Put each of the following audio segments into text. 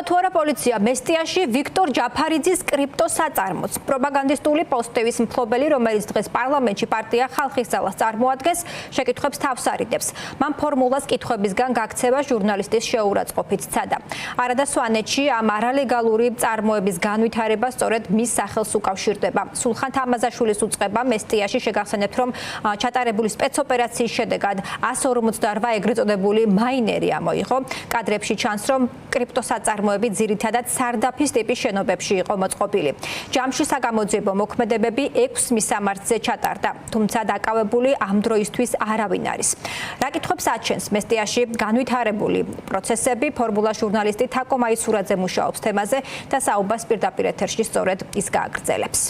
თუ არა პოლიცია მესტიაში ვიქტორ ჯაფარიძის კრიპტოსაწარმოც. პროპაგანდისტული პოსტების მფლობელი, რომელიც დღეს პარლამენტში პარტია ხალხის ძალას წარმოადგენს, შეკითხვებს თავს არიდებს. მან ფორმულას კითხვებისგან გაქცევა ჟურნალისტის შეურაცხყოფით სცადა. არადა სვანეთში ამ არალეგალური წარმოების განვითარება სწორედ მის სახელს უკავშირდება. სულხან თამაზაშვილის უწყება მესტიაში შეგახსენებთ, რომ ჩატარებული სპეცოპერაციის შედეგად 158 ეგრეთ წოდებული მაინერი ამოიღო. კადრებში ჩანს, რომ კრიპტოსაწარმოები ძირითადად სარდაფის ტიპის შენობებში იყო მოწყობილი. ჯამში საგამოძიებო მოქმედებები 6 მისამართზე ჩატარდა, თუმცა დაკავებული ამ დროისთვის არავინ არის. რა კითხვებს აჩენს მესტიაში განვითარებული პროცესები, ფორმულა ჟურნალისტი თაკო მაისურაძე მუშაობს თემაზე და საუბარს პირდაპირ ეთერში სწორედ ის გააგრძელებს.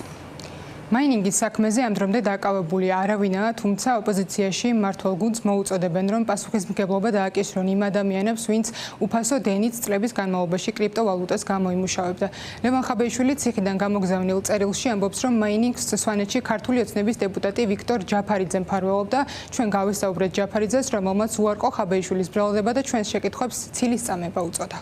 მაინინგის საქმეზე ამ დრომდე დაკავებული არავინაა, თუმცა ოპოზიციაში მმართველ გუნდს მოუწოდებენ, რომ პასუხისმგებლობა დააკისრონ იმ ადამიანებს, ვინც უფასო დენით წლების განმავლობაში კრიპტოვალუტას გამოიმუშავებდა. ლევან ხაბეიშვილი ციხიდან გამოგზავნილ წერილში ამბობს, რომ მაინინგს სვანეთში ქართული ოცნების დეპუტატი ვიქტორ ჯაფარიძე მფარველობდა. ჩვენ გავესაუბრეთ ჯაფარიძეს, რომელმაც უარყო ხაბეიშვილის ბრალდება და ჩვენს შეკითხვებს ცილის წამება უწოდა.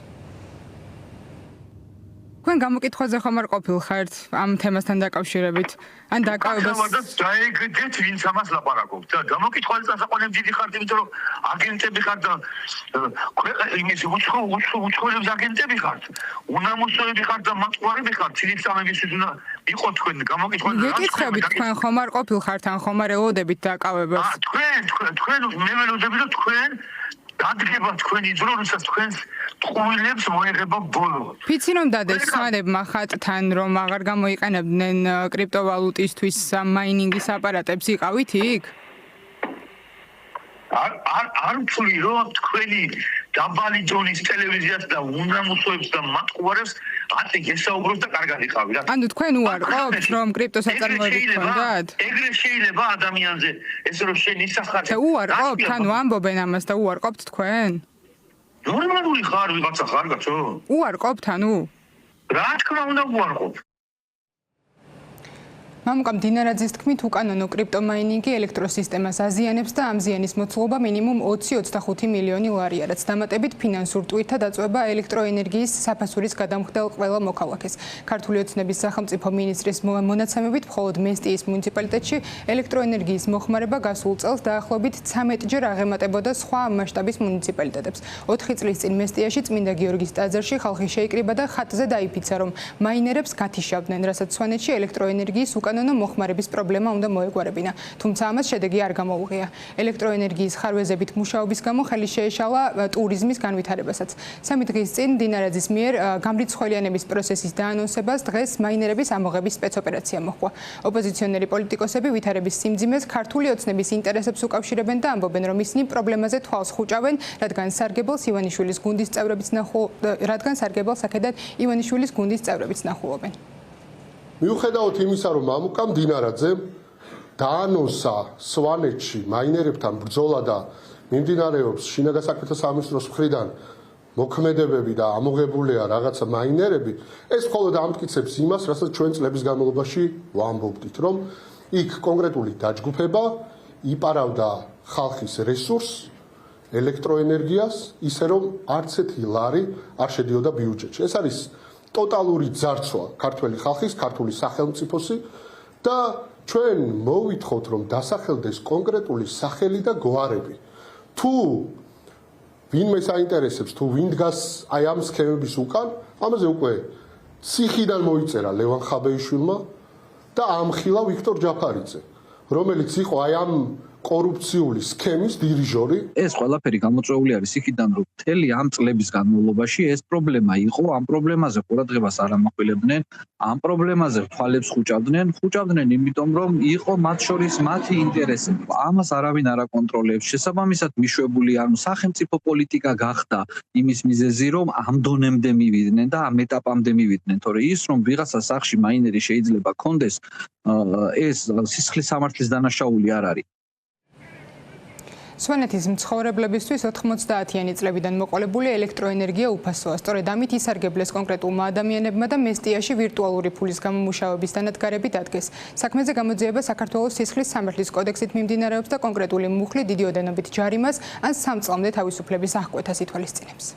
თქვენ გამოკითხვაზე ხომ არ ყოფილ ხართ ამ თემასთან დაკავშირებით? ან დაკავებას დაეგდეთ ვინც ამას ლაპარაკობს და გამოკითხვაზე წასაყვანებ დიდი ხართ, იმიტომ რომ აგენტები ხართ და იმის უცხოელების აგენტები ხართ, უნამოსოები ხართ და მაწყვარები ხართ, ცილის წამებისთვის უნდა იყო თქვენ გამოკითხვაზე. გეკითხებით თქვენ ხომ არ ყოფილ ხართ ან ხომ არ ელოდებით დაკავებას? თქვენ მე ველოდები და თქვენ დადგება თქვენი ძრო, როდესაც თქვენს ტყუილებს მოეღება ბოლო. ფიცი რომ დადეს სვანებმა ხატთან, რომ აღარ გამოიყენებდნენ კრიპტოვალუტისთვის მაინინგის აპარატებს, იყავით იქ? არ ვთვლი, რომ თქვენი დაბალი დონის ტელევიზიას და უნამოსოებს და მატყუარებს ათი გესაუბროთ და კარგად იყავი რა. ანუ თქვენ უარყოფთ, რომ კრიპტოსაწარმოები გქონდათ? ეგრე შეიძლება ადამიანზე ეს რომ შენ ისახართ. უარყოფთ, ანუ ამბობენ ამას და უარყოფთ თქვენ? ნორმალური ხარ ვიღაცა ხარ კაცო? უარყოფთ ანუ? რა თქმა უნდა უარყოფ. მამუკამ დინარაძის თქმით, უკანონო კრიპტომაინინგი ელექტროსისტემას აზიანებს და ამ ზიანის მოცულობა მინიმუმ 20-25 მილიონი ლარია, რაც დამატებით ფინანსურ ტვირთად აწვება ელექტროენერგიის საფასურის გადამხდელ ყველა მოქალაქეს. ქართული ოცნების სახელმწიფო მინისტრის მონაცემებით, მხოლოდ მესტიის მუნიციპალიტეტში ელექტროენერგიის მოხმარება გასულ წელს დაახლოებით 13-ჯერ აღემატებოდა სხვა მასშტაბის მუნიციპალიტეტებს. 4 წლის წინ მესტიაში წმინდა გიორგის ტაძარში ხალხი შეიკრიბა და ხატზე დაიფიცა, რომ მაინერებს გათიშავდნენ, რასაც სვანეთში ელექტროენერგიის უკანონო მოხმარების პრობლემა უნდა მოეგვარებინა, თუმცა ამას შედეგი არ გამოუღია. ელექტროენერგიის ხარვეზებით მუშაობის გამო ხელი შეეშალა ტურიზმის განვითარებასაც. 3 დღის წინ დინარაძის მიერ გამრიცხველიანების პროცესის დაანონსებას დღეს მაინერების ამოღების სპეცოპერაცია მოჰყვა. ოპოზიციონერი პოლიტიკოსები ვითარების სიმძიმეს ქართული ოცნების ინტერესებს უკავშირებენ და ამბობენ, რომ ისინი პრობლემაზე თვალს ხუჭავენ, რადგან სარგებელს ივანიშვილის გუნდის წევრებიც ნახულობენ. მიუხედავად იმისა, რომ მამუკამ დინარაძემ დაანონსა სვანეთში მაინერებთან ბრძოლა და მიმდინარეობს შინაგან საქმეთა სამინისტროს მხრიდან მოქმედებები და ამოღებულია რაღაცა მაინერები, ეს მხოლოდ ამტკიცებს იმას, რასაც ჩვენ წლების განმავლობაში ვამბობდით, რომ იქ კონკრეტული დაჯგუფება იპარავდა ხალხის რესურსს, ელექტროენერგიას, ისე რომ არც ერთი ლარი არ შედიოდა ბიუჯეტში. ეს არის ტოტალური ძარცვა ქართველი ხალხის, ქართული სახელმწიფოსი და ჩვენ მოვითხოვთ, რომ დასახელდეს კონკრეტული სახელი და გვარები. თუ ვინმე საინტერესებს, თუ ვინ დგას აი ამ სქემების უკან, ამაზე უკვე ციხიდან მოიწერა ლევან ხაბეიშვილმა და ამხილა ვიქტორ ჯაფარიძე, რომელიც იყო აი ამ კორუფციული სქემის დირიჟორი. ეს ყველაფერი გამოწვეული არის იქიდან, რომ მთელი ამ წლების განმავლობაში ეს პრობლემა იყო, ამ პრობლემაზე ყურადღებას არ ამახვილებდნენ, ამ პრობლემაზე თვალებს ხუჭავდნენ, იმიტომ რომ იყო მათ შორის მათი ინტერესები. ამას არავინ არ აკონტროლებს. შესაბამისად მიშვებული, ანუ სახელმწიფო პოლიტიკა გახდა იმის მიზეზი, რომ ამ დონემდე მივიდნენ და ამ ეტაპამდე მივიდნენ, თორე ის რომ ვიღაცა სახში მაინერი შეიძლება კონდეს, ეს სისხლის სამართლის დანაშაული არ არის. სვანეთის მცხოვრებლებისთვის 90-იანი წლებიდან მოყოლებული ელექტროენერგია უფასოა. სწორედ ამით ისარგებლეს კონკრეტულმა ადამიანებმა და მესტიაში ვირტუალური ფულის გამომუშავების დანადგარები დადგეს. საქმეზე გამოძიება საქართველოს სისხლის სამართლის კოდექსით მიმდინარეობს და კონკრეტული მუხლი დიდი ოდენობით ჯარიმას ან 3 წლამდე თავისუფლების აღკვეთას ითვალისწინებს.